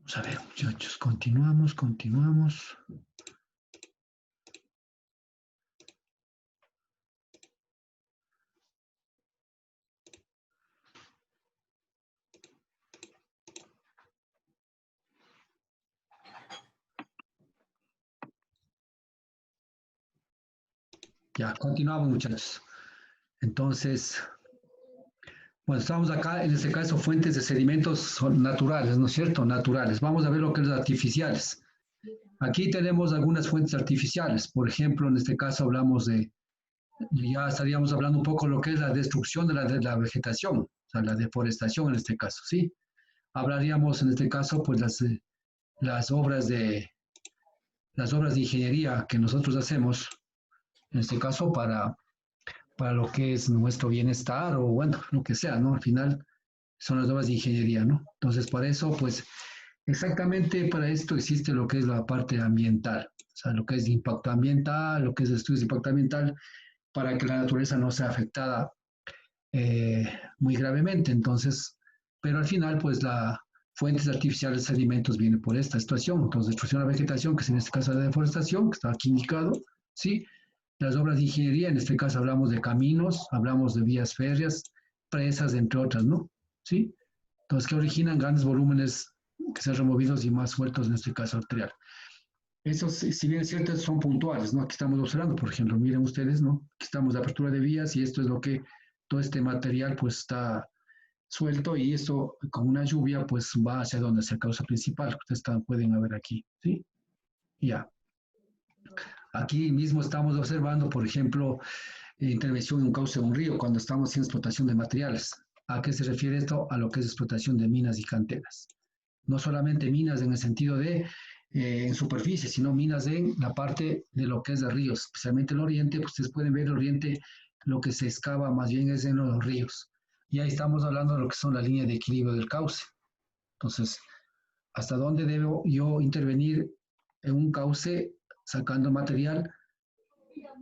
Vamos a ver, muchachos, continuamos. Ya, continuamos, muchachos. Entonces, bueno, estamos acá, en este caso, fuentes de sedimentos son naturales, ¿no es cierto? Naturales. Vamos a ver lo que es artificiales. Aquí tenemos algunas fuentes artificiales. Por ejemplo, en este caso hablamos ya estaríamos hablando un poco de lo que es la destrucción de la vegetación, o sea, la deforestación en este caso, ¿sí? Hablaríamos en este caso, pues, las obras de, las obras de ingeniería que nosotros hacemos, en este caso, para lo que es nuestro bienestar o, bueno, lo que sea, ¿no? Al final son las obras de ingeniería, ¿no? Entonces, para eso, pues, exactamente para esto existe lo que es la parte ambiental, o sea, lo que es impacto ambiental, lo que es estudios de impacto ambiental, para que la naturaleza no sea afectada muy gravemente. Entonces, pero al final, pues la fuentes artificiales de alimentos viene por esta situación. Entonces, destrucción de la vegetación, que es en este caso la deforestación, que está aquí indicado, ¿sí? Las obras de ingeniería, en este caso hablamos de caminos, hablamos de vías férreas, presas, entre otras, ¿no? ¿Sí? Entonces, que originan grandes volúmenes que sean removidos y más sueltos, en este caso arterial. Esos, si bien es cierto, son puntuales, ¿no? Aquí estamos observando, por ejemplo, miren ustedes, ¿no? Aquí estamos de apertura de vías y esto es lo que todo este material pues está suelto y esto con una lluvia pues va hacia donde es la causa principal, ustedes pueden ver aquí, ¿sí? Ya. Aquí mismo estamos observando, por ejemplo, intervención en un cauce de un río cuando estamos en explotación de materiales. ¿A qué se refiere esto? A lo que es explotación de minas y canteras. No solamente minas en el sentido de en superficie, sino minas en la parte de lo que es de ríos, especialmente el oriente, pues ustedes pueden ver el oriente, lo que se excava más bien es en los ríos. Y ahí estamos hablando de lo que son las líneas de equilibrio del cauce. Entonces, ¿hasta dónde debo yo intervenir en un cauce sacando material?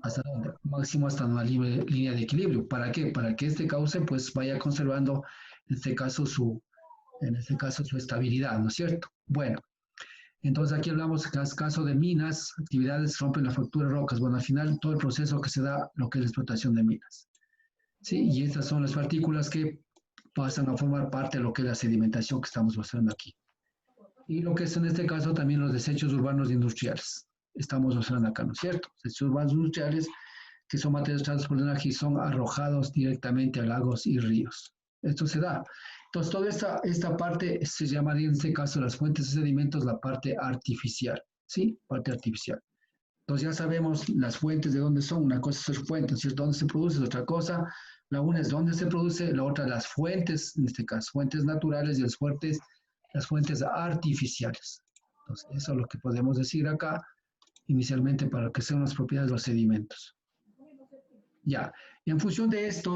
Hasta dónde? Máximo hasta una línea de equilibrio. ¿Para qué? Para que este cauce pues vaya conservando, en este caso su estabilidad, ¿no es cierto? Bueno, entonces aquí hablamos caso de minas, actividades rompen la fractura de rocas. Bueno, al final todo el proceso que se da, lo que es la explotación de minas. Sí, y estas son las partículas que pasan a formar parte de lo que es la sedimentación que estamos mostrando aquí. Y lo que es en este caso también los desechos urbanos industriales. Estamos mostrando acá, ¿no es cierto? Desechos urbanos industriales que son materiales transportados de energía y son arrojados directamente a lagos y ríos. Esto se da. Entonces, toda esta parte se llamaría en este caso las fuentes de sedimentos, la parte artificial, ¿sí? Parte artificial. Entonces ya sabemos las fuentes de dónde son. Una cosa es su fuente, ¿cierto? Dónde se produce, otra cosa. La una es dónde se produce, la otra las fuentes, en este caso, fuentes naturales y las fuentes artificiales. Entonces, eso es lo que podemos decir acá inicialmente para que sean las propiedades de los sedimentos. Ya, y en función de esta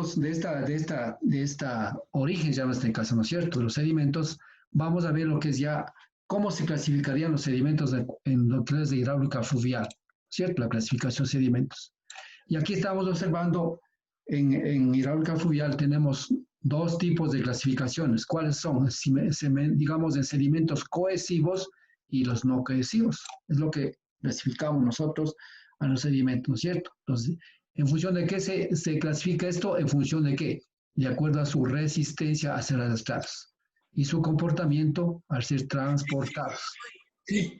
origen, ya en este caso, ¿no es cierto?, de los sedimentos, vamos a ver lo que es ya, cómo se clasificarían los sedimentos en lo que es de hidráulica fluvial, ¿cierto?, la clasificación de sedimentos. Y aquí estamos observando, en hidráulica fluvial tenemos dos tipos de clasificaciones. ¿Cuáles son? Digamos, en sedimentos cohesivos y los no cohesivos. Es lo que clasificamos nosotros a los sedimentos, ¿no es cierto? Entonces, ¿en función de qué se clasifica esto? ¿En función de qué? De acuerdo a su resistencia a ser arrastrados y su comportamiento al ser transportados. Sí,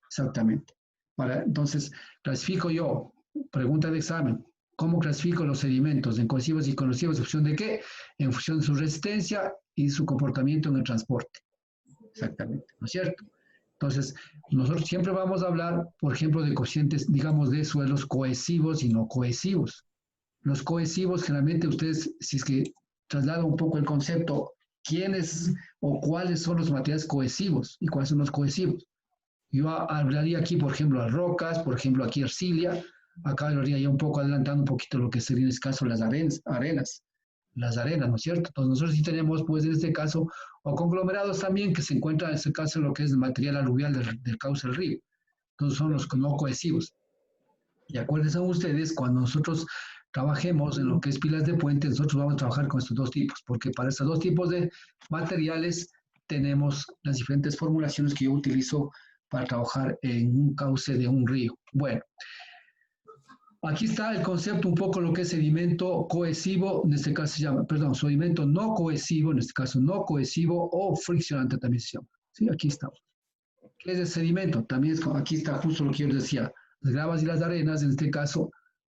exactamente. Entonces, clasifico yo, pregunta de examen, ¿cómo clasifico los sedimentos en cohesivos y corrosivos? ¿En función de qué? En función de su resistencia y su comportamiento en el transporte. Exactamente, ¿no es cierto? Entonces, nosotros siempre vamos a hablar, por ejemplo, de cocientes, digamos, de suelos cohesivos y no cohesivos. Los cohesivos, generalmente ustedes, si es que trasladan un poco el concepto, ¿quiénes o cuáles son los materiales cohesivos y cuáles son los cohesivos? Yo hablaría aquí, por ejemplo, a rocas, por ejemplo, aquí arcilla, acá hablaría ya un poco adelantando un poquito lo que sería en este caso las arenas, ¿no es cierto? Entonces nosotros sí tenemos, pues en este caso, o conglomerados también que se encuentran en este caso lo que es el material aluvial del cauce del río. Entonces son los no cohesivos. Y acuérdense ustedes, cuando nosotros trabajemos en lo que es pilas de puente, nosotros vamos a trabajar con estos dos tipos, porque para estos dos tipos de materiales tenemos las diferentes formulaciones que yo utilizo para trabajar en un cauce de un río. Bueno, aquí está el concepto un poco lo que es sedimento cohesivo, en este caso se llama, perdón, sedimento no cohesivo, en este caso no cohesivo o friccionante también se llama. Sí, aquí estamos. ¿Qué es el sedimento? También es, aquí está justo lo que yo les decía. Las gravas y las arenas, en este caso,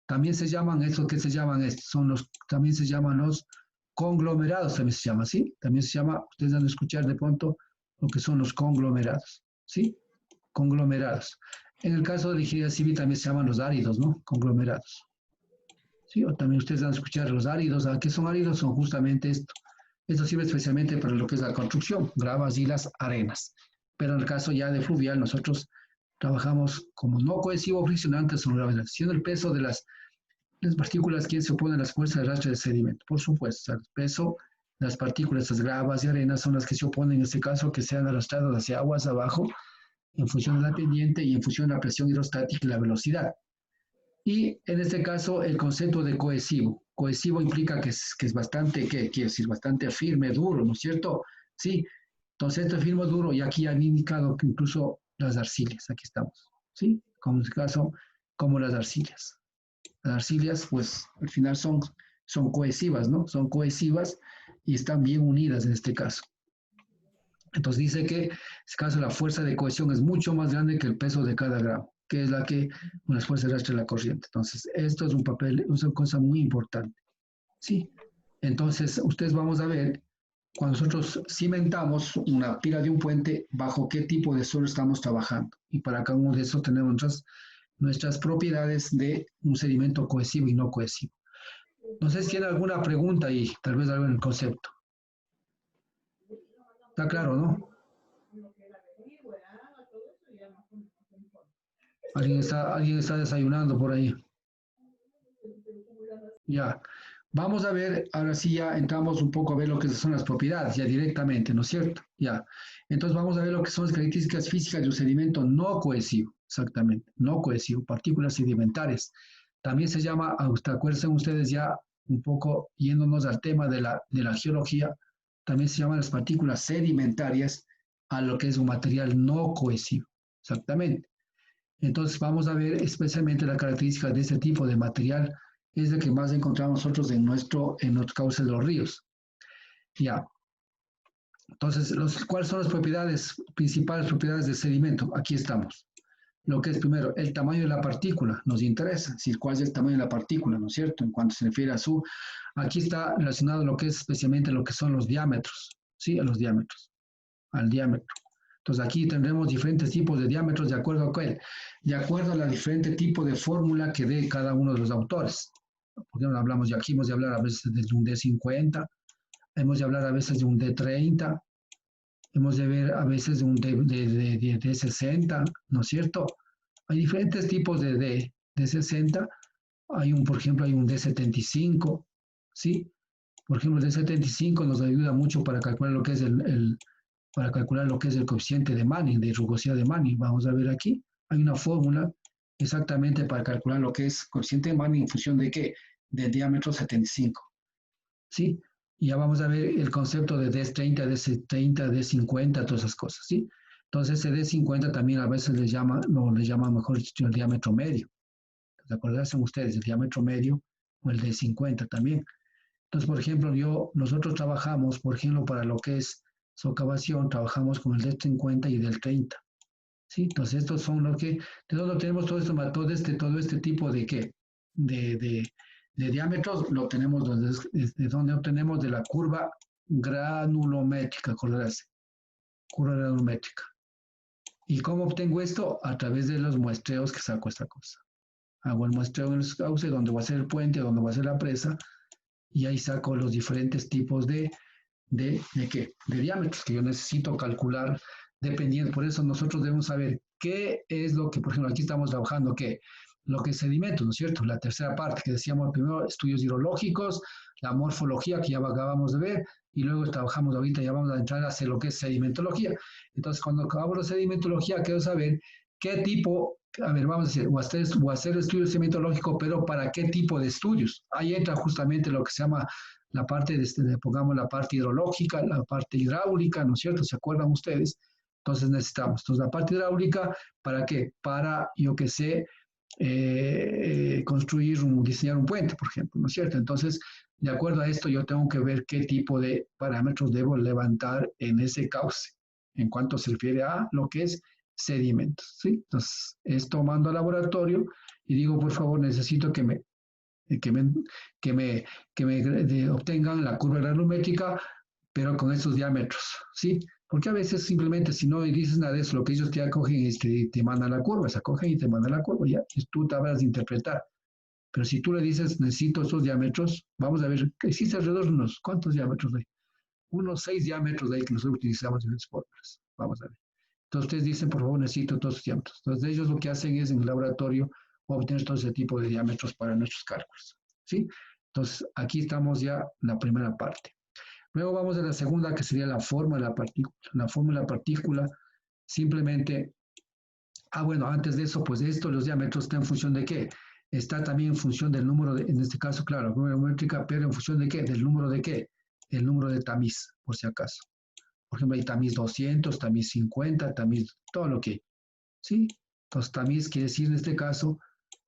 también se llaman, estos que se llaman, son los, también se llaman los conglomerados, también se llama, ¿sí? También se llama, ustedes van a escuchar de pronto lo que son los conglomerados, ¿sí? Conglomerados. En el caso de la ingeniería civil también se llaman los áridos, ¿no? Conglomerados. ¿Sí? O también ustedes van a escuchar los áridos. ¿A qué son áridos? Son justamente esto. Esto sirve especialmente para lo que es la construcción, gravas y las arenas. Pero en el caso ya de fluvial, nosotros trabajamos como no cohesivo friccionante sobre la relación del peso de las partículas que se oponen a las fuerzas de arrastre del sedimento. Por supuesto, el peso de las partículas, las gravas y arenas son las que se oponen en este caso que sean arrastradas hacia aguas abajo en función de la pendiente y en función de la presión hidrostática y la velocidad. Y en este caso, el concepto de cohesivo. Cohesivo implica que es bastante, ¿qué quiere decir? Bastante firme, duro, ¿no es cierto? Sí. Entonces, esto es firme, duro, y aquí han indicado que incluso las arcillas, aquí estamos, ¿sí? Como en este caso, como las arcillas. Las arcillas, pues, al final son cohesivas, ¿no? Son cohesivas y están bien unidas en este caso. Entonces dice que en este caso la fuerza de cohesión es mucho más grande que el peso de cada gramo, que es la que una fuerza arrastra la corriente. Entonces, esto es un papel, es una cosa muy importante. ¿Sí? Entonces, ustedes vamos a ver, cuando nosotros cimentamos una pila de un puente, bajo qué tipo de suelo estamos trabajando. Y para cada uno de esos tenemos nuestras propiedades de un sedimento cohesivo y no cohesivo. No sé si tiene alguna pregunta y tal vez algo en el concepto. Está claro, ¿no? Alguien está desayunando por ahí. Ya. Vamos a ver, ahora sí ya entramos un poco a ver lo que son las propiedades, ya directamente, ¿no es cierto? Ya. Entonces vamos a ver lo que son las características físicas de un sedimento no cohesivo, exactamente, no cohesivo, partículas sedimentarias. También se llama, acuérdense ustedes ya un poco yéndonos al tema de la geología, también se llaman las partículas sedimentarias a lo que es un material no cohesivo, exactamente. Entonces vamos a ver especialmente las características de este tipo de material, es el que más encontramos nosotros en nuestro cauce de los ríos. Ya. Entonces, ¿cuáles son las principales propiedades del sedimento? Aquí estamos. Lo que es primero, el tamaño de la partícula, nos interesa, si cuál es el tamaño de la partícula, ¿no es cierto? En cuanto se refiere a aquí está relacionado lo que es especialmente lo que son los diámetros, ¿sí? A los diámetros, al diámetro. Entonces aquí tendremos diferentes tipos de diámetros de acuerdo a cuál, de acuerdo a la diferente tipo de fórmula que dé cada uno de los autores. Por ejemplo, hablamos de aquí, hemos de hablar a veces de un D50, hemos de hablar a veces de un D30, hemos de ver a veces de un D60, ¿no es cierto? Hay diferentes tipos de D60, por ejemplo, hay un D75, ¿sí? Por ejemplo, el D75 nos ayuda mucho para calcular lo que es para calcular lo que es el coeficiente de Manning, de rugosidad de Manning. Vamos a ver aquí, hay una fórmula exactamente para calcular lo que es coeficiente de Manning en función de qué, del diámetro 75. ¿Sí? Y ya vamos a ver el concepto de D30, D70, D50, todas esas cosas, ¿sí? Entonces, ese D50 también a veces le llama mejor dicho, el diámetro medio. ¿Se acuerdan ustedes? El diámetro medio o el D50 también. Entonces, por ejemplo, nosotros trabajamos, por ejemplo, para lo que es socavación, trabajamos con el D50 y del 30. ¿Sí? Entonces, estos son los que, ¿de dónde tenemos todo este tipo de qué? De diámetros, lo tenemos de donde obtenemos de la curva granulométrica, acordarse, curva granulométrica. ¿Y cómo obtengo esto? A través de los muestreos que saco esta cosa. Hago el muestreo en el cauce, donde va a ser el puente, donde va a ser la presa, y ahí saco los diferentes tipos ¿de qué? De diámetros que yo necesito calcular dependiendo. Por eso nosotros debemos saber qué es lo que, por ejemplo, aquí estamos trabajando, ¿qué? Lo que es sedimento, ¿no es cierto? La tercera parte que decíamos primero, estudios hidrológicos, la morfología que ya acabamos de ver, y luego trabajamos ahorita, ya vamos a entrar hacia lo que es sedimentología. Entonces, cuando acabamos la sedimentología, quiero saber qué tipo, a ver, vamos a decir, o hacer estudios sedimentológicos, pero ¿para qué tipo de estudios? Ahí entra justamente lo que se llama la parte, pongamos la parte hidrológica, la parte hidráulica, ¿no es cierto? ¿Se acuerdan ustedes? Entonces necesitamos. Entonces la parte hidráulica, ¿para qué? Para, yo que sé, diseñar un puente, por ejemplo, ¿no es cierto? Entonces, de acuerdo a esto, yo tengo que ver qué tipo de parámetros debo levantar en ese cauce, en cuanto se refiere a lo que es sedimentos, ¿sí? Entonces, esto mando al laboratorio y digo, por favor, necesito que me, que me, que me, que me obtengan la curva granulométrica, pero con estos diámetros, ¿sí? Porque a veces simplemente si no dices nada de eso, lo que ellos te acogen es que te mandan la curva, se acogen y te mandan la curva, ya, y tú te habrás de interpretar. Pero si tú le dices, necesito estos diámetros, vamos a ver, existe alrededor de unos, ¿cuántos diámetros hay? Unos 6 diámetros de ahí que nosotros utilizamos en los fórmulas. Vamos a ver. Entonces ustedes dicen, por favor, necesito todos los diámetros. Entonces ellos lo que hacen es en el laboratorio obtener todo ese tipo de diámetros para nuestros cálculos. ¿Sí? Entonces aquí estamos ya en la primera parte. Luego vamos a la segunda, que sería la forma de la partícula. La forma de la partícula simplemente, bueno, antes de eso, pues esto, los diámetros están en función de qué? Está también en función del número, en este caso, claro, métrica, pero en función de qué? Del número de qué? El número de tamiz, por si acaso. Por ejemplo, hay tamiz 200, tamiz 50, tamiz, todo lo que hay. ¿Sí? Entonces, tamiz quiere decir en este caso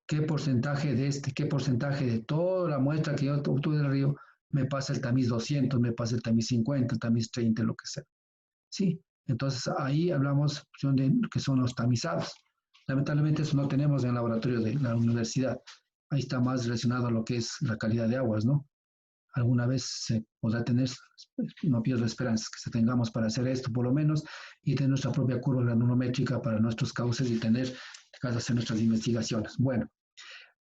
qué porcentaje qué porcentaje de toda la muestra que yo obtuve del río me pasa el tamiz 200, me pasa el tamiz 50, el tamiz 30, lo que sea. ¿Sí? Entonces, ahí hablamos de que son los tamizados. Lamentablemente eso no tenemos en el laboratorio de la universidad. Ahí está más relacionado a lo que es la calidad de aguas, ¿no? Alguna vez se podrá tener, no pierdo esperanzas que se tengamos para hacer esto por lo menos, y tener nuestra propia curva granulométrica para nuestros cauces y tener, que hacer nuestras investigaciones. Bueno,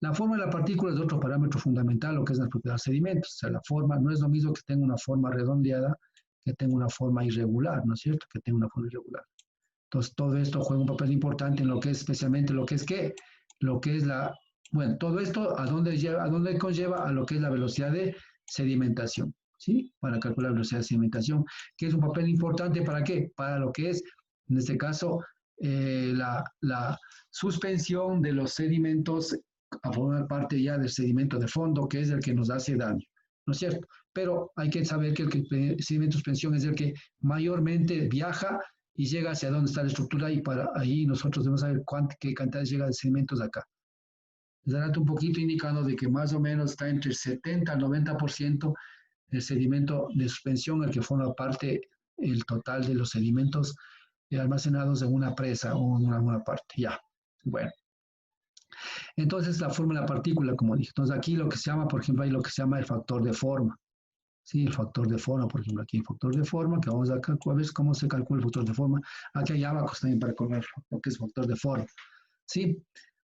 la forma de la partícula es otro parámetro fundamental, lo que es la propiedad de sedimentos. O sea, la forma no es lo mismo que tenga una forma redondeada que tenga una forma irregular, ¿no es cierto? Que tenga una forma irregular. Entonces, todo esto juega un papel importante en lo que es, especialmente lo que es qué, lo que es bueno, todo esto, ¿a dónde conlleva? A lo que es la velocidad de sedimentación, ¿sí? Para calcular la velocidad de sedimentación, que es un papel importante ¿para qué? Para lo que es, en este caso, la suspensión de los sedimentos a formar parte ya del sedimento de fondo, que es el que nos hace daño, ¿no es cierto? Pero hay que saber que el sedimento de suspensión es el que mayormente viaja y llega hacia donde está la estructura y para ahí nosotros debemos saber qué cantidad llega de sedimentos acá. Les dará un poquito indicando de que más o menos está entre el 70 al 90% del sedimento de suspensión, el que forma parte el total de los sedimentos almacenados en una presa o en alguna parte. Ya, bueno. Entonces, la forma de la partícula, como dije. Entonces, aquí lo que se llama, por ejemplo, hay lo que se llama el factor de forma. Sí, el factor de forma, por ejemplo, aquí el factor de forma, que vamos a ver cómo se calcula el factor de forma. Aquí hay abacos también para calcular lo que es factor de forma. Sí,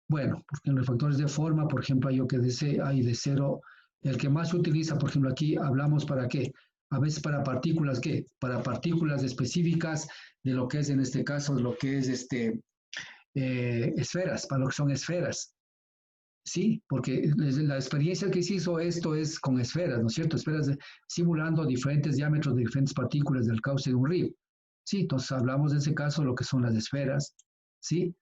bueno, porque en los factores de forma, por ejemplo, hay de 0, el que más se utiliza, por ejemplo, aquí hablamos para qué, a veces para partículas, ¿qué? Para partículas específicas de lo que es, en este caso, lo que es esferas, para lo que son esferas. Sí, porque la experiencia que se hizo esto es con esferas, ¿no es cierto? Esferas simulando diferentes diámetros de diferentes partículas del cauce de un río. Sí, entonces hablamos en ese caso lo que son las esferas, ¿sí?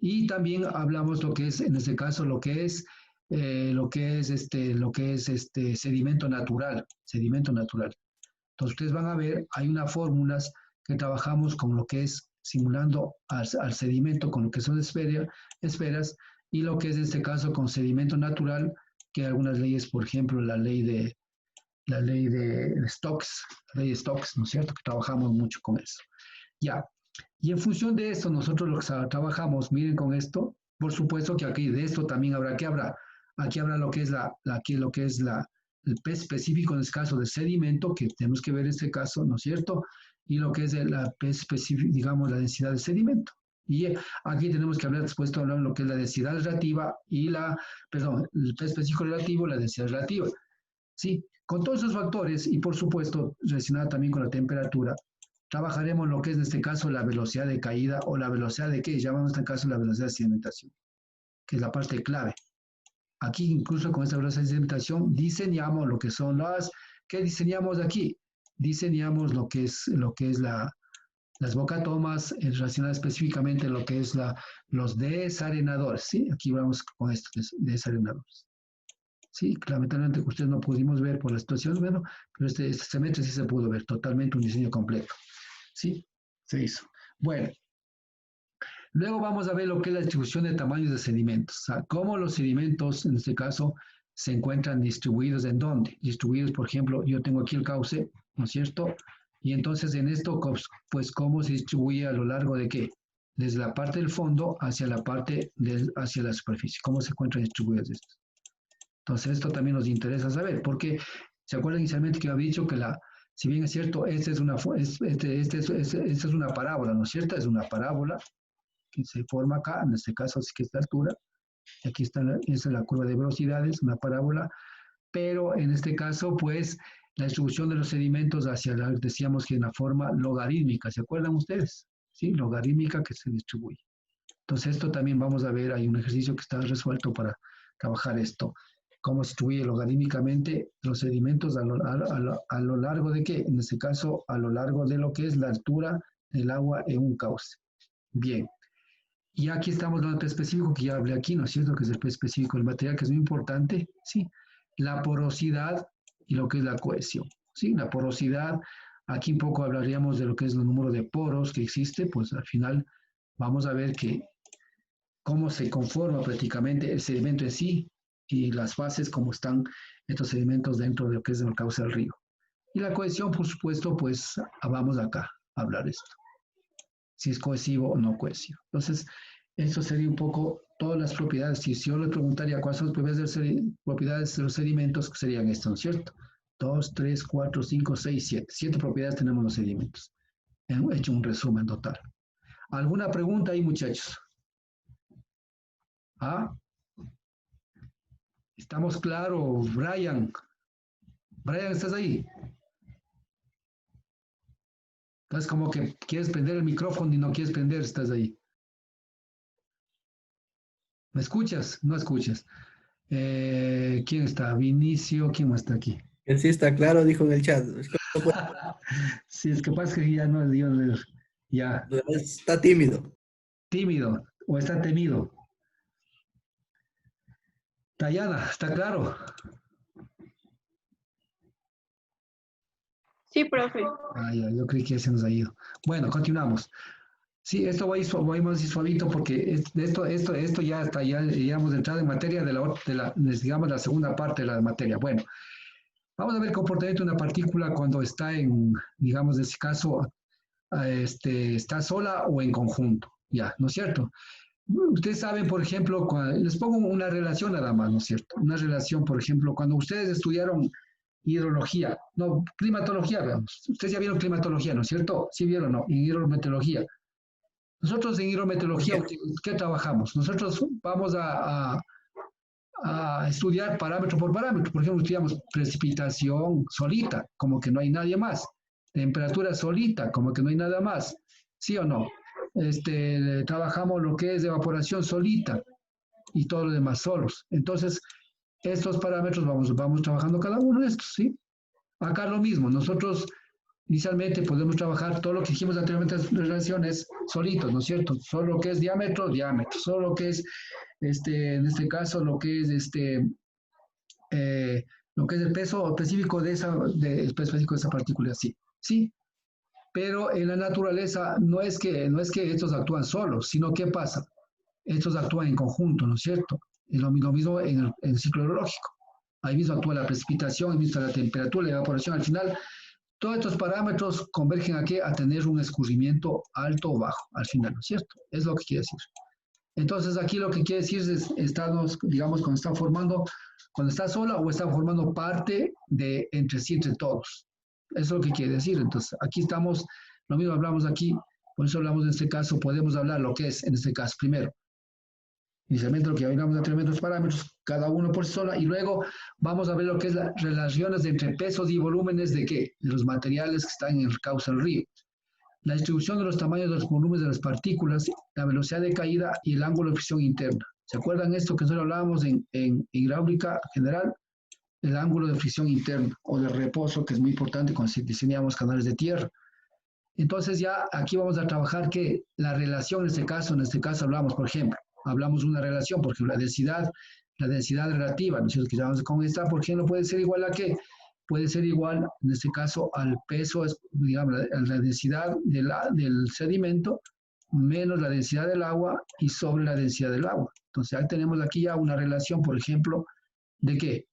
Y también hablamos lo que es, en este caso, lo que es sedimento natural, sedimento natural. Entonces ustedes van a ver, hay unas fórmulas que trabajamos con lo que es simulando al sedimento, con lo que son esferas, y lo que es en este caso con sedimento natural, que algunas leyes, por ejemplo, la ley de Stokes, ¿no es cierto? Que trabajamos mucho con eso. Ya, y en función de esto, nosotros lo que trabajamos, miren con esto, por supuesto que aquí de esto también habrá, ¿qué habrá? Aquí habrá lo que es el pez específico en este caso de sedimento, que tenemos que ver en este caso, ¿no es cierto? Y lo que es la pez específico, digamos, la densidad de sedimento. Y aquí tenemos que hablar después de lo que es la densidad relativa y el pez específico relativo, la densidad relativa. Sí, con todos esos factores y por supuesto relacionada también con la temperatura, trabajaremos lo que es en este caso la velocidad de caída o la velocidad de ¿qué? Llamamos en este caso la velocidad de sedimentación, que es la parte clave. Aquí incluso con esta velocidad de sedimentación diseñamos lo que son ¿qué diseñamos aquí? Diseñamos lo que es las bocatomas relacionadas específicamente a lo que es los desarenadores, ¿sí? Aquí vamos con esto, desarenadores. Sí, lamentablemente ustedes no pudimos ver por la situación, bueno, pero este semestre sí se pudo ver totalmente un diseño completo. Sí, se hizo. Bueno, luego vamos a ver lo que es la distribución de tamaños de sedimentos. O sea, cómo los sedimentos, en este caso, se encuentran distribuidos en dónde. Distribuidos, por ejemplo, yo tengo aquí el cauce, ¿no es cierto? Y entonces en esto, pues, ¿cómo se distribuye a lo largo de qué? Desde la parte del fondo hacia la parte, hacia la superficie. ¿Cómo se encuentran distribuidos estos? Entonces, esto también nos interesa saber, porque se acuerdan inicialmente que había dicho que si bien es cierto, esta es una parábola, ¿no es cierto? Es una parábola que se forma acá, en este caso sí que esta altura, aquí está esa es la curva de velocidades, una parábola, pero en este caso, pues, la distribución de los sedimentos decíamos que en la forma logarítmica, ¿se acuerdan ustedes? Sí, logarítmica que se distribuye. Entonces, esto también vamos a ver, hay un ejercicio que está resuelto para trabajar esto, cómo se distribuye logarítmicamente los sedimentos a lo largo de qué, en este caso, a lo largo de lo que es la altura del agua en un cauce. Bien. Y aquí estamos dando el pez específico que ya hablé aquí, ¿no es cierto? Que es el pez específico del material, que es muy importante, ¿sí? La porosidad y lo que es la cohesión, ¿sí? La porosidad, aquí un poco hablaríamos de lo que es el número de poros que existe, pues al final vamos a ver que cómo se conforma prácticamente el sedimento en sí y las fases, cómo están estos sedimentos dentro de lo que es el cauce del río. Y la cohesión, por supuesto, pues vamos acá a hablar de esto, si es cohesivo o no cohesivo. Entonces, esto sería un poco todas las propiedades. Si yo le preguntaría cuáles son las propiedades de los sedimentos, serían estas, ¿no es cierto? 2, 3, 4, 5, 6, 7. 7 propiedades tenemos los sedimentos. He hecho un resumen total. ¿Alguna pregunta ahí, muchachos? ¿Ah? ¿Estamos claros, Brian? Brian, ¿estás ahí? Entonces, como que quieres prender el micrófono y no quieres prender, estás ahí. ¿Me escuchas? No escuchas. ¿Quién está? Vinicio, ¿quién más está aquí? Él sí está claro, dijo en el chat. Es que Sí, es que pasa que ya no, ya, está tímido. tímido o está temido. Tayana, ¿está claro? Sí, profe. Ya, yo creí que ya se nos ha ido. Bueno, continuamos. Sí, esto voy más suavito porque esto ya está, ya hemos entrado en materia digamos, la segunda parte de la materia. Bueno, vamos a ver el comportamiento de una partícula cuando está digamos, en este caso, está sola o en conjunto, ya, ¿no es cierto? Ustedes saben, por ejemplo, les pongo una relación nada más, ¿no es cierto? Una relación, por ejemplo, cuando ustedes estudiaron hidrología, no, climatología, veamos. Ustedes ya vieron climatología, ¿no es cierto? Sí vieron, ¿no? En hidrometeorología. Nosotros en hidrometeorología, ¿qué trabajamos? Nosotros vamos a estudiar parámetro por parámetro. Por ejemplo, estudiamos precipitación solita, como que no hay nadie más. Temperatura solita, como que no hay nada más. ¿Sí o no? Trabajamos lo que es evaporación solita y todo lo demás solos. Entonces, estos parámetros vamos trabajando cada uno de estos, ¿sí? Acá lo mismo, nosotros inicialmente podemos trabajar todo lo que dijimos anteriormente en relaciones solitos, ¿no es cierto? Solo lo que es diámetro, diámetro, solo lo que es, en este caso, lo que es el peso específico el peso específico de esa partícula, sí, sí, pero en la naturaleza no es que estos actúan solos, sino ¿qué pasa? Estos actúan en conjunto, ¿no es cierto? Es lo mismo en el ciclo hidrológico. Ahí mismo actúa la precipitación, ahí mismo la temperatura, la evaporación. Al final, todos estos parámetros convergen aquí a tener un escurrimiento alto o bajo, al final, ¿no es cierto? Es lo que quiere decir. Entonces, aquí lo que quiere decir es, digamos, cuando está sola o está formando parte de entre sí, entre todos. Eso es lo que quiere decir. Entonces, aquí estamos, lo mismo hablamos aquí, por eso hablamos en este caso, podemos hablar lo que es, en este caso, primero, inicialmente lo que hablamos anteriormente, los parámetros, cada uno por sí sola, y luego vamos a ver lo que es las relaciones entre pesos y volúmenes de qué, de los materiales que están en el cauce del río. La distribución de los tamaños de los volúmenes de las partículas, la velocidad de caída y el ángulo de fricción interna. ¿Se acuerdan esto que nosotros hablábamos en hidráulica general? El ángulo de fricción interna o de reposo, que es muy importante cuando diseñamos canales de tierra. Entonces ya aquí vamos a trabajar que la relación en este caso hablamos, por ejemplo, hablamos de una relación, porque la densidad la densidad relativa, ¿no es cierto? Que llamamos con esta, ¿por qué no puede ser igual a qué? Puede ser igual, en este caso, al peso, digamos, la densidad del sedimento menos la densidad del agua y sobre la densidad del agua. Entonces, ahí tenemos aquí ya una relación, por ejemplo, ¿de qué?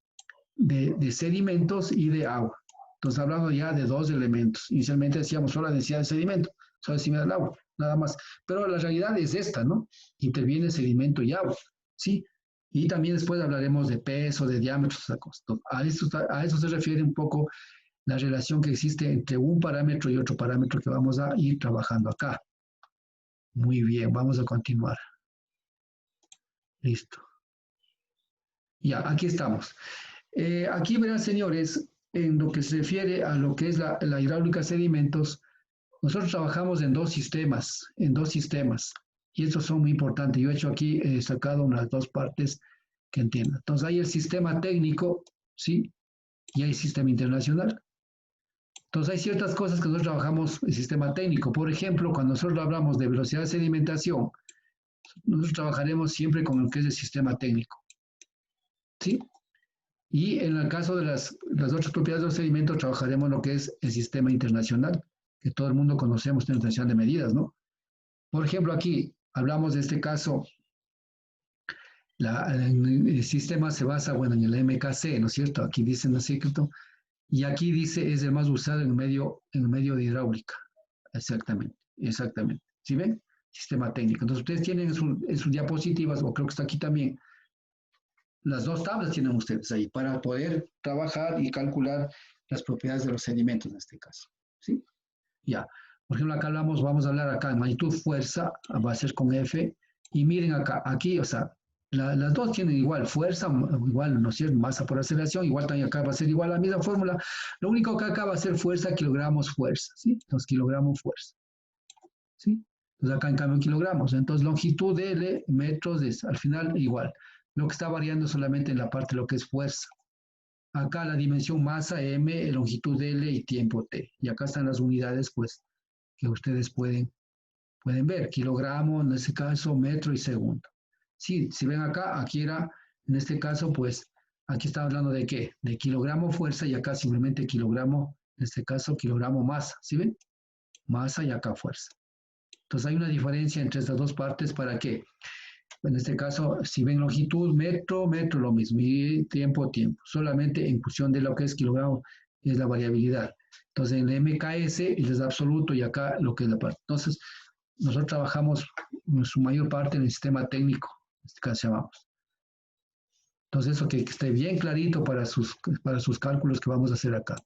De sedimentos y de agua. Entonces, hablando ya de dos elementos. Inicialmente decíamos solo la densidad del sedimento, solo la densidad del agua, nada más. Pero la realidad es esta, ¿no? Interviene sedimento y agua, ¿sí? Y también después hablaremos de peso, de diámetro, esa cosa. A eso se refiere un poco la relación que existe entre un parámetro y otro parámetro que vamos a ir trabajando acá. Muy bien, vamos a continuar. Listo. Ya, aquí estamos. Aquí verán, señores, en lo que se refiere a lo que es la hidráulica de sedimentos, nosotros trabajamos en dos sistemas, y estos son muy importantes. Yo he hecho aquí, he sacado unas dos partes que entiendan. Entonces, hay el sistema técnico, ¿sí? Y hay sistema internacional. Entonces, hay ciertas cosas que nosotros trabajamos en sistema técnico. Por ejemplo, cuando nosotros hablamos de velocidad de sedimentación, nosotros trabajaremos siempre con lo que es el sistema técnico, ¿sí? Y en el caso de las otras propiedades de los sedimentos, trabajaremos lo que es el sistema internacional, que todo el mundo conocemos, la Internacional de Medidas, ¿no? Por ejemplo, aquí hablamos de este caso, el sistema se basa, bueno, en el MKC, ¿no es cierto? Aquí dice, ¿no es cierto? Y aquí dice, es el más usado en el medio de hidráulica. Exactamente. ¿Sí ven? Sistema técnico. Entonces, ustedes tienen en sus diapositivas, o creo que está aquí también, las dos tablas tienen ustedes ahí para poder trabajar y calcular las propiedades de los sedimentos en este caso. ¿Sí? Ya. Por ejemplo, acá vamos a hablar acá de magnitud fuerza, va a ser con F, y miren acá, aquí, o sea, las dos tienen igual fuerza, igual, ¿no es cierto? Masa por aceleración, igual también acá va a ser igual la misma fórmula. Lo único que acá va a ser fuerza, kilogramos fuerza, ¿sí? Los kilogramos fuerza, ¿sí? Entonces acá en cambio en kilogramos. Entonces longitud L, metros, al final igual. Lo que está variando solamente en la parte de lo que es fuerza. Acá la dimensión masa M, longitud L y tiempo T. Y acá están las unidades, pues, que ustedes pueden ver. Kilogramo, en este caso, metro y segundo. Sí, si ven acá, aquí era, en este caso, pues, aquí está hablando de qué? De kilogramo fuerza y acá simplemente kilogramo, en este caso, kilogramo masa. ¿Sí ven? Masa y acá fuerza. Entonces hay una diferencia entre estas dos partes para que, en este caso, si ven longitud, metro, lo mismo, y tiempo. Solamente en función de lo que es kilogramo es la variabilidad. Entonces en el MKS es absoluto y acá lo que es la parte. Entonces, nosotros trabajamos en su mayor parte en el sistema técnico, en este caso llamamos. Entonces, eso que esté bien clarito para sus cálculos que vamos a hacer acá.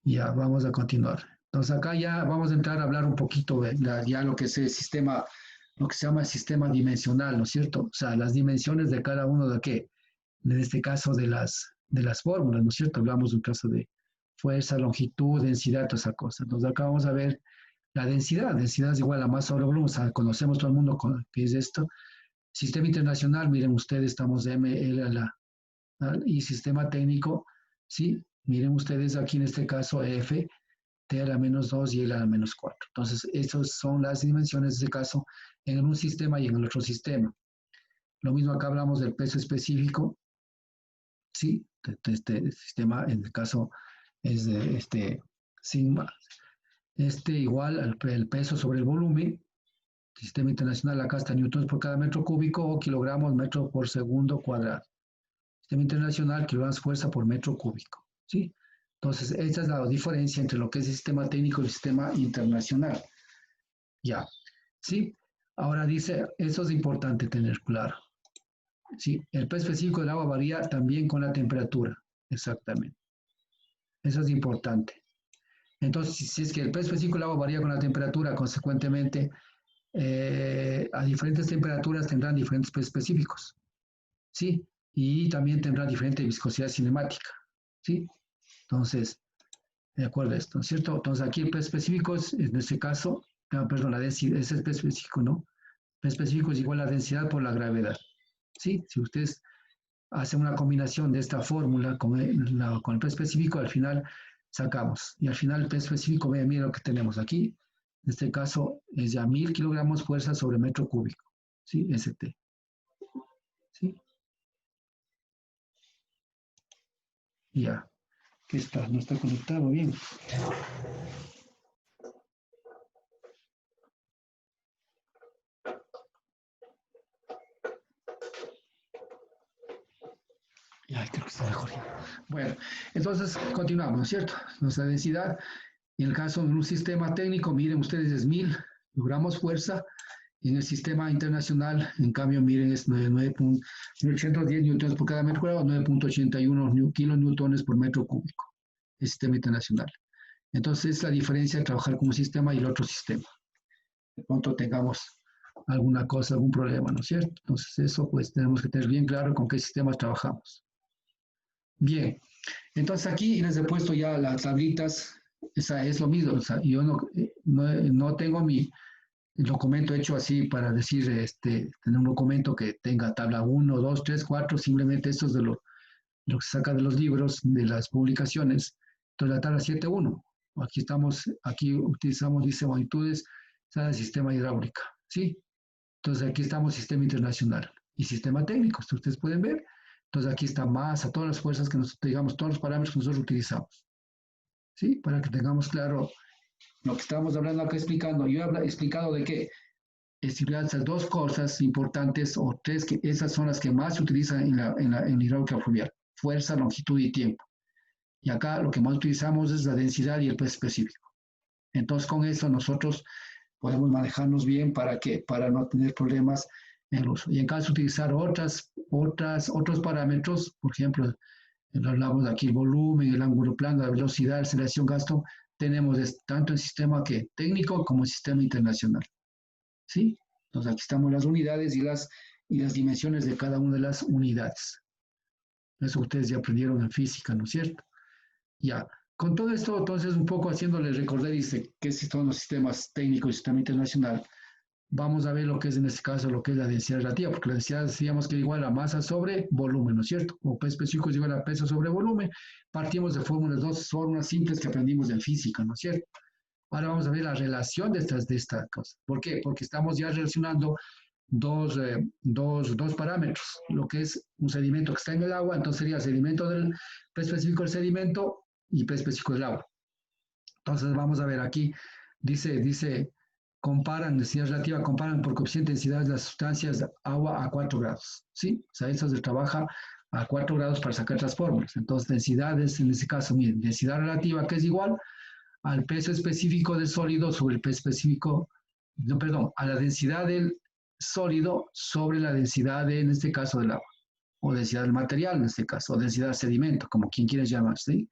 Ya, vamos a continuar. Entonces, acá ya vamos a entrar a hablar un poquito de ya lo que es el sistema, lo que se llama el sistema dimensional, ¿no es cierto? O sea, las dimensiones de cada uno de qué. En este caso de las fórmulas, ¿no es cierto? Hablamos de un caso de fuerza, longitud, densidad, toda esa cosa. Entonces, acá vamos a ver la densidad. Densidad es igual a masa sobre volumen. O sea, conocemos todo el mundo qué es esto. Sistema internacional, miren ustedes, estamos de ML y sistema técnico, ¿sí? Miren ustedes aquí en este caso F, T a la menos 2 y L a la menos 4. Entonces, estas son las dimensiones de este caso en un sistema y en el otro sistema. Lo mismo acá hablamos del peso específico, ¿sí? Este sistema, en el caso es de sigma, igual al peso sobre el volumen. Sistema internacional, acá está newtons por cada metro cúbico o kilogramos metro por segundo cuadrado. Sistema internacional, kilogramos fuerza por metro cúbico, ¿sí? Entonces, esta es la diferencia entre lo que es el sistema técnico y el sistema internacional. Ya, ¿sí? Ahora dice, eso es importante tener claro. Sí, el peso específico del agua varía también con la temperatura, exactamente. Eso es importante. Entonces, si es que el peso específico del agua varía con la temperatura, consecuentemente, a diferentes temperaturas tendrán diferentes pesos específicos, ¿sí? Y también tendrán diferente viscosidad cinemática, ¿sí? Entonces, de acuerdo a esto, ¿no es cierto? Entonces, aquí el peso específico es, en este caso, perdón, la densidad, ese es el peso específico, ¿no? El peso específico es igual a la densidad por la gravedad, ¿sí? Si ustedes hacen una combinación de esta fórmula con el peso específico, al final sacamos. Y al final el peso específico, vean, miren lo que tenemos aquí. En este caso es ya 1000 kilogramos fuerza sobre metro cúbico, ¿sí? ST. ¿Sí? Ya, ¿qué está? No está conectado bien. Ya, creo que está mejor ya. Bueno, entonces continuamos, ¿no es cierto? Nuestra densidad, en el caso de un sistema técnico, miren ustedes, es 1000, logramos fuerza. Y en el sistema internacional, en cambio, miren, es 9.810 newtons por cada metro cuadrado, 9.81 kilonewtones por metro cúbico, el sistema internacional. Entonces, es la diferencia de trabajar con un sistema y el otro sistema. De pronto tengamos alguna cosa, algún problema, ¿no es cierto? Entonces, eso pues tenemos que tener bien claro con qué sistemas trabajamos. Bien, entonces aquí les he puesto ya las tablitas, esa es lo mismo, o sea, yo no tengo el documento hecho así para decir, tener un documento que tenga tabla 1, 2, 3, 4, simplemente esto es de lo que se saca de los libros, de las publicaciones. Entonces la tabla 7.1, aquí utilizamos, dice magnitudes, del sistema hidráulica, ¿sí? Entonces aquí estamos sistema internacional y sistema técnico, ustedes pueden ver. Entonces aquí está masa, todas las fuerzas que nosotros, digamos, todos los parámetros que nosotros utilizamos, ¿sí? Para que tengamos claro lo que estamos hablando acá explicando. Yo he explicado de que esas dos cosas importantes o tres, que esas son las que más se utilizan en la hidráulica fluvial: fuerza, longitud y tiempo. Y acá lo que más utilizamos es la densidad y el peso específico. Entonces con eso nosotros podemos manejarnos bien para no tener problemas en el uso. Y en caso de utilizar otros parámetros, por ejemplo, hablamos de aquí el volumen, el ángulo plano, la velocidad, la aceleración, gasto, tenemos tanto el sistema técnico como el sistema internacional. ¿Sí? Entonces aquí estamos las unidades y las dimensiones de cada una de las unidades. Eso ustedes ya aprendieron en física, ¿no es cierto? Ya. Con todo esto, entonces, un poco haciéndoles recordar, dice, qué son los sistemas técnicos y sistema internacional. Vamos a ver lo que es en este caso, lo que es la densidad relativa, porque la densidad decíamos que es igual a masa sobre volumen, ¿no es cierto? O peso específico es igual a peso sobre volumen. Partimos de dos fórmulas simples que aprendimos en física, ¿no es cierto? Ahora vamos a ver la relación de estas cosas. ¿Por qué? Porque estamos ya relacionando dos parámetros. Lo que es un sedimento que está en el agua, entonces sería el sedimento del peso específico del sedimento y peso específico del agua. Entonces vamos a ver aquí, dice comparan, densidad relativa, comparan por coeficiente de densidad de las sustancias de agua a 4 grados. ¿Sí? O sea, eso se trabaja a 4 grados para sacar las fórmulas. Entonces, densidad es, en este caso, miren, densidad relativa, que es igual al peso específico del sólido sobre el peso específico, no, perdón, a la densidad del sólido sobre la densidad en este caso, del agua, o densidad del material, en este caso, o densidad del sedimento, como quien quiera llamar, ¿sí?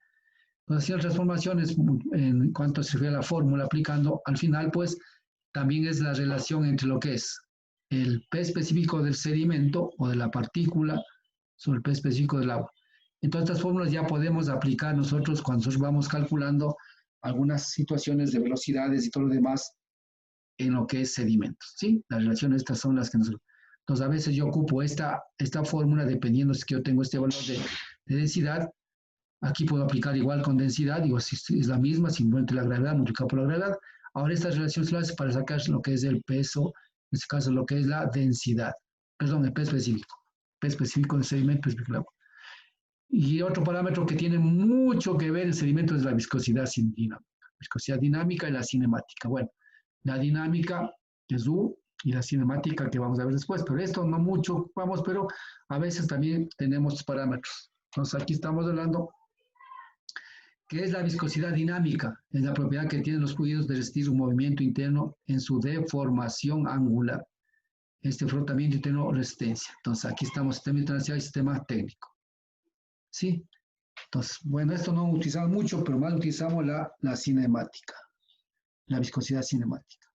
Entonces, hacer transformaciones en cuanto se refiere a la fórmula aplicando, al final, pues, también es la relación entre lo que es el P específico del sedimento o de la partícula sobre el P específico del agua. Entonces, estas fórmulas ya podemos aplicar nosotros cuando nosotros vamos calculando algunas situaciones de velocidades y todo lo demás en lo que es sedimentos, ¿sí? Las relaciones estas son las que nosotros... Entonces, a veces yo ocupo esta fórmula dependiendo si yo tengo este valor de densidad. Aquí puedo aplicar igual con densidad, digo, si es la misma, simplemente la gravedad multiplicado por la gravedad. Ahora estas relaciones las hace para sacar lo que es el peso, en este caso lo que es la densidad, perdón, el peso específico del sedimento, específico del agua. Y otro parámetro que tiene mucho que ver en sedimento es la viscosidad dinámica y la cinemática. Bueno, la dinámica es U y la cinemática que vamos a ver después, pero esto no mucho vamos, pero a veces también tenemos parámetros. Entonces aquí estamos hablando que es la viscosidad dinámica, es la propiedad que tienen los fluidos de resistir un movimiento interno en su deformación angular. Este frotamiento interno o resistencia. Entonces aquí estamos, sistema internacional y sistema técnico. ¿Sí? Entonces, bueno, esto no utilizamos mucho, pero más utilizamos la cinemática, la viscosidad cinemática.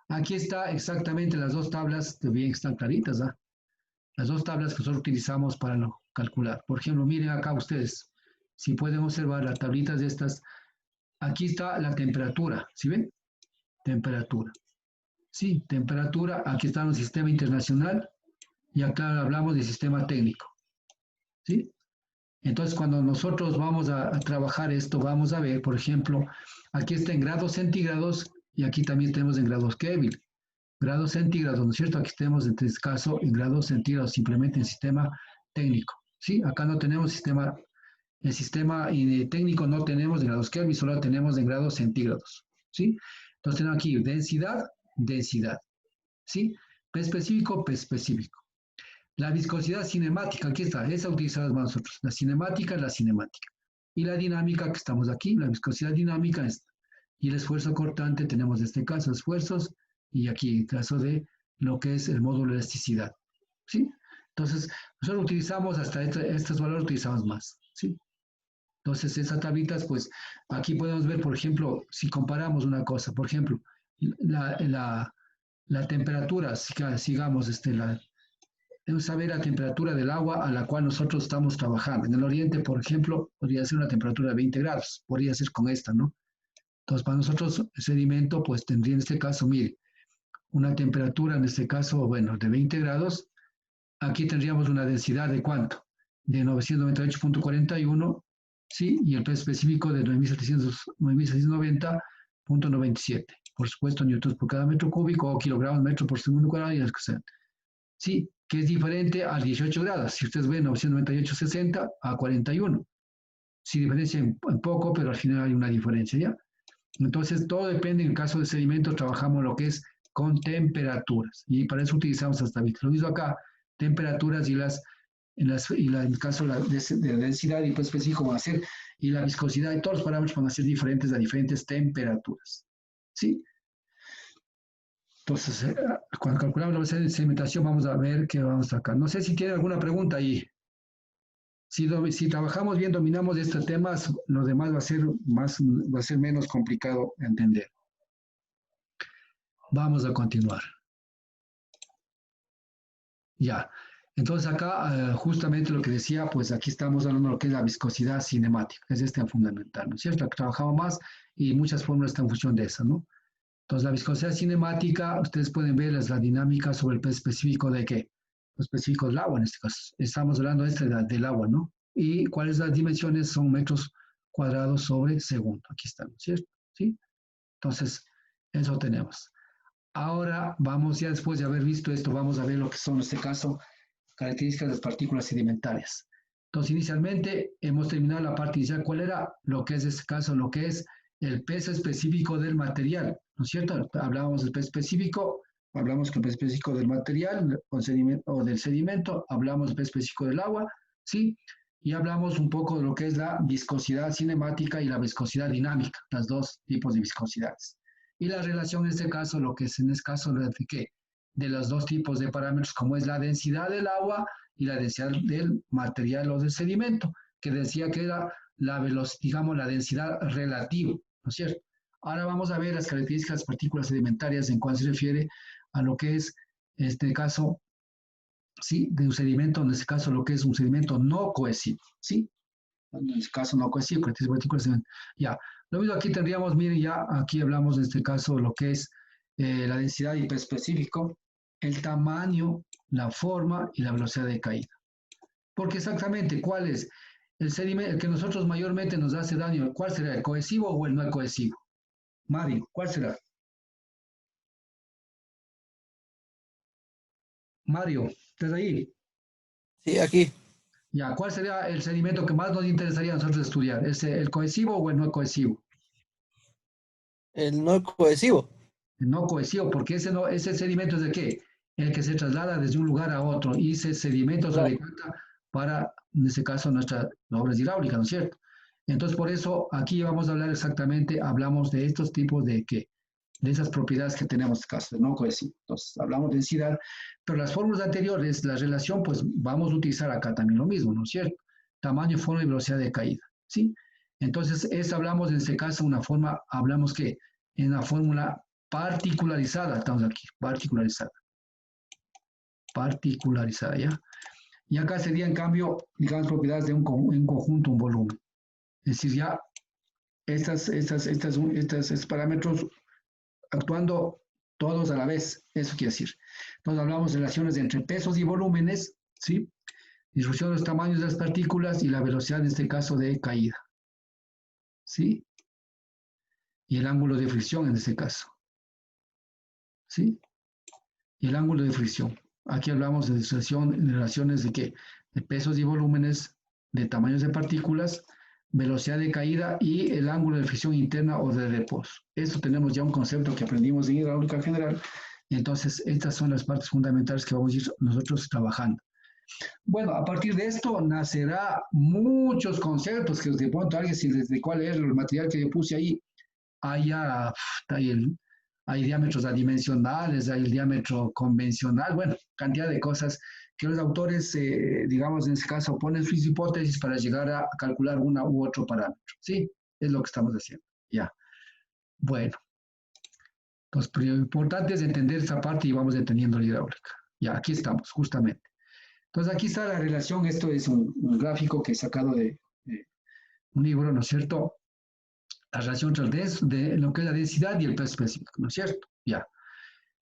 Aquí está exactamente las dos tablas, que bien están claritas, ¿ah? Las dos tablas que nosotros utilizamos para calcular. Por ejemplo, miren acá ustedes, si pueden observar las tablitas de estas, aquí está la temperatura, ¿sí ven? Temperatura. Sí, temperatura, aquí está el sistema internacional y acá hablamos de sistema técnico. ¿Sí? Entonces, cuando nosotros vamos a trabajar esto, vamos a ver, por ejemplo, aquí está en grados centígrados y aquí también tenemos en grados Kelvin. Grados centígrados, ¿no es cierto? Aquí tenemos en este caso en grados centígrados, simplemente en sistema técnico. ¿Sí? Acá no tenemos sistema El sistema técnico no tenemos en grados Kelvin, solo tenemos en grados centígrados, ¿sí? Entonces tenemos aquí densidad, densidad, ¿sí? P específico, P específico. La viscosidad cinemática, aquí está, esa utilizamos nosotros. La cinemática es la cinemática. Y la dinámica que estamos aquí, la viscosidad dinámica es, y el esfuerzo cortante tenemos en este caso esfuerzos, y aquí en caso de lo que es el módulo de elasticidad, ¿sí? Entonces, nosotros utilizamos hasta estos valores, utilizamos más, ¿sí? Entonces, esas tablitas, pues, aquí podemos ver, por ejemplo, si comparamos una cosa, por ejemplo, la temperatura, sigamos, debemos saber la temperatura del agua a la cual nosotros estamos trabajando. En el oriente, por ejemplo, podría ser una temperatura de 20 grados, podría ser con esta, ¿no? Entonces, para nosotros, el sedimento, pues, tendría en este caso, mire, una temperatura, en este caso, bueno, de 20 grados. Aquí tendríamos una densidad de ¿cuánto? De 998.41, ¿sí? Y el peso específico de 9.690.97. Por supuesto, newtons por cada metro cúbico o kilogramos metro por segundo cuadrado y las que sean. Sí, que es diferente a 18 grados. Si ustedes ven 998.60 a 41. Sí, diferencia en poco, pero al final hay una diferencia, ¿ya? Entonces, todo depende. En el caso de sedimentos, trabajamos lo que es con temperaturas. Y para eso utilizamos hasta tablitas. Lo mismo acá, temperaturas y en el caso de la densidad y pues específico van a ser, y la viscosidad y todos los parámetros van a ser diferentes a diferentes temperaturas. ¿Sí? Entonces, cuando calculamos la velocidad de sedimentación, vamos a ver qué vamos a sacar. No sé si tiene alguna pregunta ahí. Si trabajamos bien, dominamos estos temas, lo demás va a ser menos complicado entender. Vamos a continuar. Ya. Entonces acá, justamente lo que decía, pues aquí estamos hablando de lo que es la viscosidad cinemática, es fundamental, ¿no es cierto? Aquí trabajamos más y muchas fórmulas están en función de eso, ¿no? Entonces la viscosidad cinemática, ustedes pueden ver, es la dinámica sobre el peso específico de qué? Lo específico del agua en este caso. Estamos hablando del agua, ¿no? Y cuáles las dimensiones son metros cuadrados sobre segundo. Aquí están, ¿cierto? ¿Sí? Entonces, eso tenemos. Ahora vamos, ya después de haber visto esto, vamos a ver lo que son, en este caso, características de las partículas sedimentarias. Entonces, inicialmente hemos terminado la parte inicial. ¿Cuál era lo que es en este caso? Lo que es el peso específico del material, ¿no es cierto? Hablábamos del peso específico, hablamos que el peso específico del material o del sedimento, hablamos del peso específico del agua, ¿sí? Y hablamos un poco de lo que es la viscosidad cinemática y la viscosidad dinámica, los dos tipos de viscosidades. Y la relación en este caso, lo que es en este caso, de los dos tipos de parámetros, como es la densidad del agua y la densidad del material o del sedimento, que decía que era la velocidad, digamos, la densidad relativa, ¿no es cierto? Ahora vamos a ver las características de las partículas sedimentarias en cuanto se refiere a lo que es, en este caso, ¿sí? De un sedimento, en este caso, lo que es un sedimento no cohesivo, ¿sí? En este caso no cohesivo, partículas ya. Lo mismo aquí tendríamos, miren, ya aquí hablamos en este caso lo que es la densidad y peso específico, el tamaño, la forma y la velocidad de caída. Porque exactamente, ¿cuál es el sedimento, el que nosotros mayormente nos hace daño? ¿Cuál será, el cohesivo o el no cohesivo? Mario, ¿cuál será? Mario, ¿estás ahí? Sí, aquí. Ya, ¿cuál sería el sedimento que más nos interesaría a nosotros estudiar? ¿Es el cohesivo o el no cohesivo? El no cohesivo. El no cohesivo, porque ese sedimento es de qué? El que se traslada desde un lugar a otro y ese sedimento se Claro. decanta para, en este caso, nuestras obras hidráulicas, ¿no es cierto? Entonces, por eso aquí vamos a hablar exactamente, hablamos de estos tipos de qué, de esas propiedades que tenemos en este caso, de no cohesivo. Entonces, hablamos de densidad, pero las fórmulas anteriores, la relación, pues vamos a utilizar acá también lo mismo, ¿no es cierto? Tamaño, forma y velocidad de caída, ¿sí? Entonces, hablamos en este caso una forma, hablamos que en la fórmula particularizada, estamos aquí, particularizada, ¿ya? Y acá sería, en cambio, digamos, propiedades de un conjunto, un volumen. Es decir, ya estos parámetros actuando todos a la vez, eso quiere decir. Entonces hablamos de relaciones entre pesos y volúmenes, ¿sí? Distribución de los tamaños de las partículas y la velocidad, en este caso, de caída, ¿sí? Y el ángulo de fricción, en este caso, ¿sí? Y el ángulo de fricción. Aquí hablamos de relaciones de qué? De pesos y volúmenes, de tamaños de partículas, velocidad de caída y el ángulo de fricción interna o de reposo. Esto tenemos ya un concepto que aprendimos en hidráulica general. Entonces, estas son las partes fundamentales que vamos a ir nosotros trabajando. Bueno, a partir de esto nacerá muchos conceptos que de pronto alguien, si desde cuál es el material que yo puse ahí, hay diámetros adimensionales, hay el diámetro convencional, bueno, cantidad de cosas que los autores, digamos, en este caso, ponen sus hipótesis para llegar a calcular una u otro parámetro, ¿sí? Es lo que estamos haciendo, ya. Bueno, entonces, lo importante es entender esta parte y vamos entendiendo la hidráulica. Ya, aquí estamos, justamente. Entonces, aquí está la relación, esto es un gráfico que he sacado de un libro, ¿no es cierto? La relación entre lo que es la densidad y el peso específico, ¿no es cierto? Ya.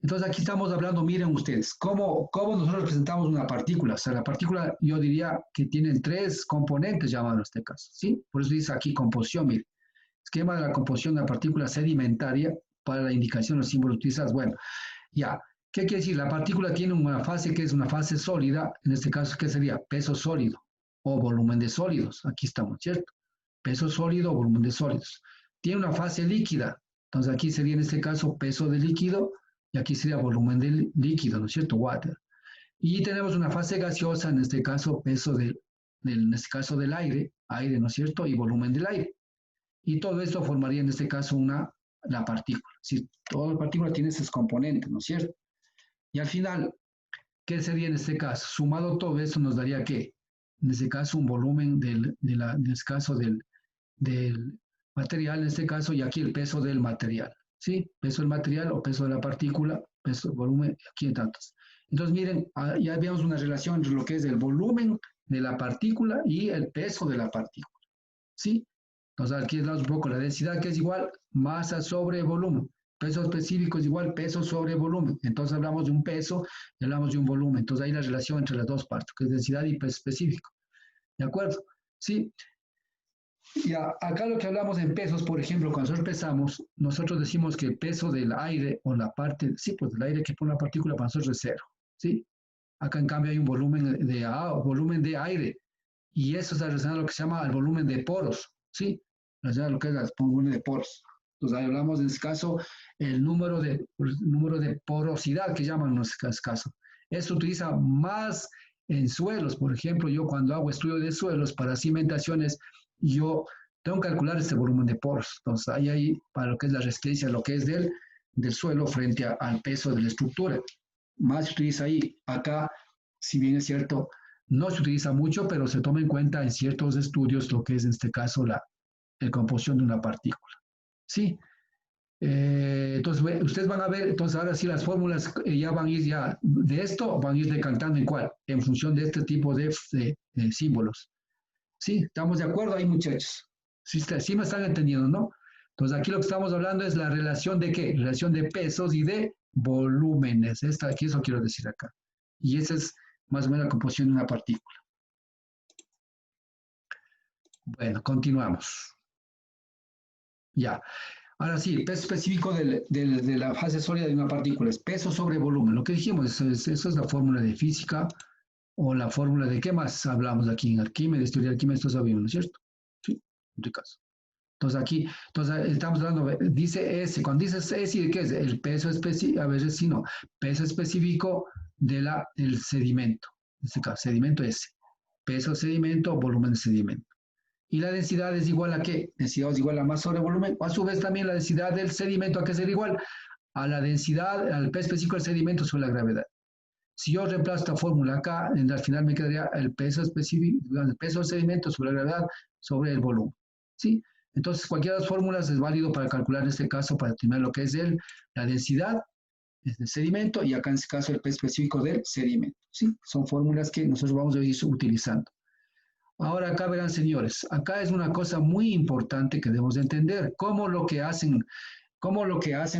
Entonces, aquí estamos hablando, miren ustedes, cómo nosotros representamos una partícula. O sea, la partícula, yo diría que tienen 3 componentes llamados en este caso, ¿sí? Por eso dice aquí composición, miren. Esquema de la composición de la partícula sedimentaria para la indicación de los símbolos utilizados. Bueno, ya. ¿Qué quiere decir? La partícula tiene una fase que es una fase sólida, en este caso, ¿qué sería? Peso sólido o volumen de sólidos. Aquí estamos, ¿cierto? Peso sólido o volumen de sólidos. Tiene una fase líquida, entonces aquí sería en este caso peso de líquido y aquí sería volumen de líquido, ¿no es cierto? Water. Y tenemos una fase gaseosa, en este caso peso en este caso del aire, ¿no es cierto? Y volumen del aire. Y todo esto formaría en este caso la partícula. Si toda la partícula tiene esos componentes, ¿no es cierto? Y al final, ¿qué sería en este caso? Sumado todo esto nos daría ¿qué? En este caso un volumen en este caso del material, en este caso, y aquí el peso del material, ¿sí? Peso del material o peso de la partícula, peso, volumen, aquí en tantos. Entonces, miren, ya vemos una relación entre lo que es el volumen de la partícula y el peso de la partícula, ¿sí? Entonces, aquí es un poco la densidad, que es igual masa sobre volumen. Peso específico es igual peso sobre volumen. Entonces, hablamos de un peso y hablamos de un volumen. Entonces, hay la relación entre las dos partes, que es densidad y peso específico. ¿De acuerdo? ¿Sí? Y acá lo que hablamos en pesos, por ejemplo, cuando nosotros pesamos, nosotros decimos que el peso del aire o la parte, sí, pues del aire que pone una partícula para nosotros es 0, ¿sí? Acá en cambio hay un volumen de aire y eso está relacionado a lo que se llama el volumen de poros, ¿sí? Relacionado a lo que es el volumen de poros. Entonces ahí hablamos en este caso el número de porosidad que llaman en este caso. Esto utiliza más en suelos, por ejemplo, yo cuando hago estudio de suelos para cimentaciones, yo tengo que calcular este volumen de poros. Entonces, ahí para lo que es la resistencia, lo que es del suelo frente al peso de la estructura. Más se utiliza ahí. Acá, si bien es cierto, no se utiliza mucho, pero se toma en cuenta en ciertos estudios lo que es en este caso la composición de una partícula. ¿Sí? Entonces, ustedes van a ver, entonces ahora sí las fórmulas ya van a ir ya de esto, van a ir decantando en cuál, en función de este tipo de símbolos. Sí, estamos de acuerdo ahí, muchachos. Sí me están entendiendo, ¿no? Entonces, aquí lo que estamos hablando es la relación de ¿qué? Relación de pesos y de volúmenes. Aquí eso quiero decir acá. Y esa es más o menos la composición de una partícula. Bueno, continuamos. Ya. Ahora sí, peso específico de la fase sólida de una partícula es peso sobre volumen. Lo que dijimos, eso es la fórmula de física o la fórmula de qué más hablamos aquí en Arquímedes, teoría de Arquímedes, esto sabíamos, ¿no es cierto? Sí, en tu caso. Entonces aquí, estamos hablando, dice S, cuando dices S, ¿qué es? El peso específico, a veces sí, no, peso específico del sedimento, en este caso, sedimento S, peso sedimento, volumen de sedimento. Y la densidad es igual a ¿qué? Densidad es igual a masa sobre volumen, a su vez también la densidad del sedimento, ¿a qué será igual? A la densidad, al peso específico del sedimento sobre la gravedad. Si yo reemplazo esta fórmula acá, al final me quedaría el peso específico, el peso del sedimento sobre la gravedad sobre el volumen, ¿sí? Entonces, cualquiera de las fórmulas es válido para calcular en este caso, para determinar lo que es la densidad del sedimento y acá en este caso el peso específico del sedimento, ¿sí? Son fórmulas que nosotros vamos a ir utilizando. Ahora acá verán, señores, acá es una cosa muy importante que debemos de entender, cómo lo que hacen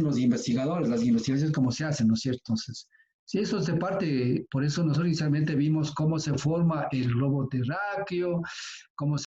los investigadores, las investigaciones, cómo se hacen, ¿no es cierto? Entonces, si eso es de parte, por eso nosotros inicialmente vimos cómo se forma el globo terráqueo, cómo se